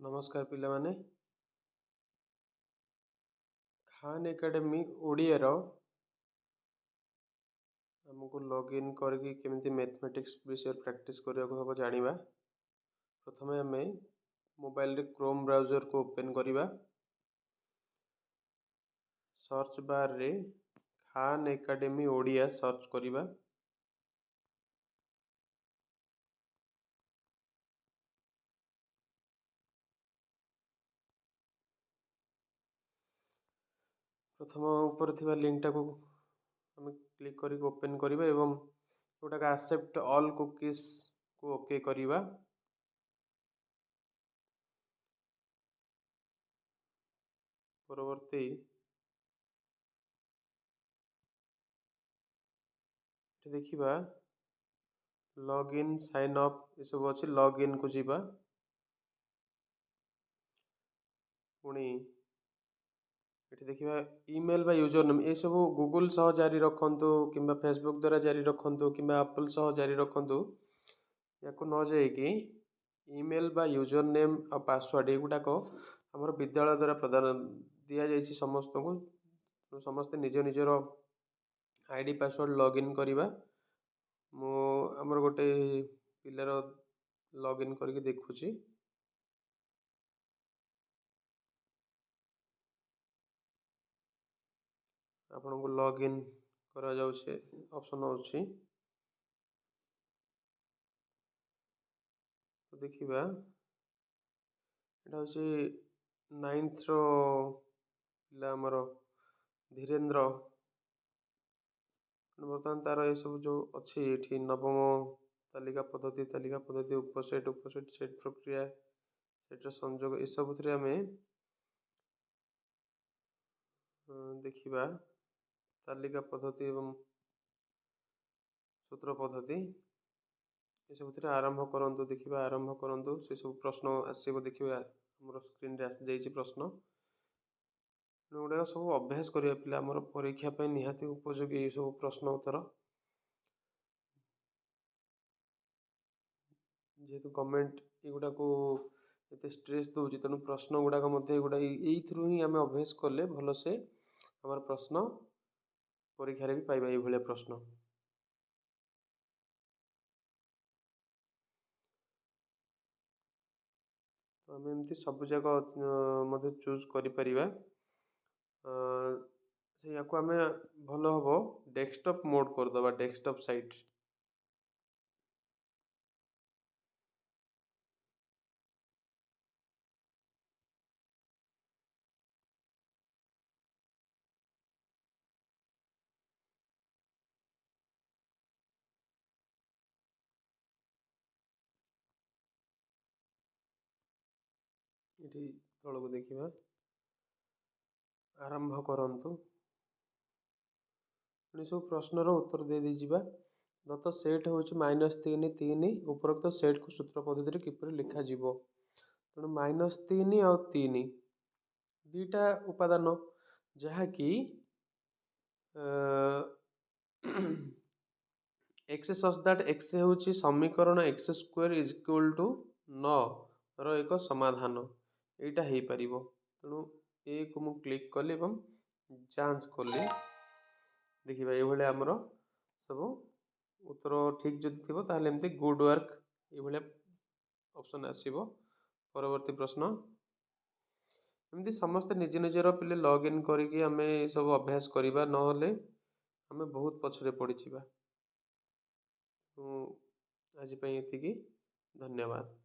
नमस्कार पिलामाने खान एकेडमी ओडियार आमको लॉगिन करके केमिति मैथमेटिक्स विषय प्रैक्टिस करने हम जाना। प्रथम आम मोबाइल रे क्रोम ब्राउजर को ओपन करवा। सर्च बार रे खान एकेडमी ओडिया सर्च करवा। प्रथम ऊपर थिबा लिंक टाको आम क्लिक करके ओपन करवा एवं जोटा एक्सेप्ट ऑल कुकीज को ओके करवा। परवर्ती देखिबा लॉगिन साइन अप ये सब अच्छे लॉगिन को जीवा। पुणी ये देखिए ईमेल बा यूजर नेम ये सब गूगल सह जारी रखु कि फेसबुक द्वारा जारी रखु कि एप्पल सह जारी रखु। या न जाकि ईमेल बा यूजर नेम आ पासवर्ड युगाक आम विद्यालय द्वारा प्रदान दि जाए समस्त को। समस्ते निज निजर आईडी पासवर्ड लॉगिन करवा। मु आमर गोटे पिलार लॉगिन करके देखुची। आपन को लॉगिन करा जाउछे ऑप्शन होछि। तो देखिबा एटा होछि 9th रो पिला हमर धीरेन्द्र बर्तमान तार ये सब जो अच्छी ये नवम तालिका पद्धति उपसेट सेट प्रक्रिया सेट संयोग ये सब आम देखिबा तालिका पद्धति एवं सूत्र पद्धति ये सब आरंभ करंतु। देखिबा आरंभ करंतु से सब प्रश्न आसीबो। देखिबा हमर स्क्रीन रे आसी जाइछि प्रश्न गुड़ा सब अभ्यास करिया पिला हमर परीक्षा पे निहाती उपयोगी ये सब प्रश्न उत्तर। जेहेतु गवर्नमेंट युवा को एत स्ट्रेस दूसरी तेणु प्रश्न गुड़ाक गुड़ा ही आम अभ्यास कले भल से आम प्रश्न परीक्षा भी पाइबा ये प्रश्न। तो आम एमती सब जगह चूज करिपरिबा। से या आम भल हम डेस्कटॉप मोड करदे डेस्कटॉप साइट। ये तल को देखिबा आरंभ करंतु सब प्रश्नर उत्तर दे दीजिबा। दत्त सेट हूँ -3 3 उपरोक्त सेट को सूत्र पद्धति किपर लिखा जीवो। तेणु -3 आ 3 दुईटा उपादान जहाँकि एक्स सच दैट एक्स हूँ समीकरण x square is equal to 9 रो एक समाधान यहाँ हो पार। तेणु ए को मु क्लिक कली जांच कली। देखिए ये आमर सब उत्तर ठीक जदि थी ताहले एमती गुड वर्क ये ऑप्शन आसीबो। परवर्ती प्रश्न एमती समस्ते निज निजर पिले लॉगिन करके आम सब अभ्यास करवा नहले आम बहुत पछरे पड़ीबा। आज एतिकी धन्यवाद।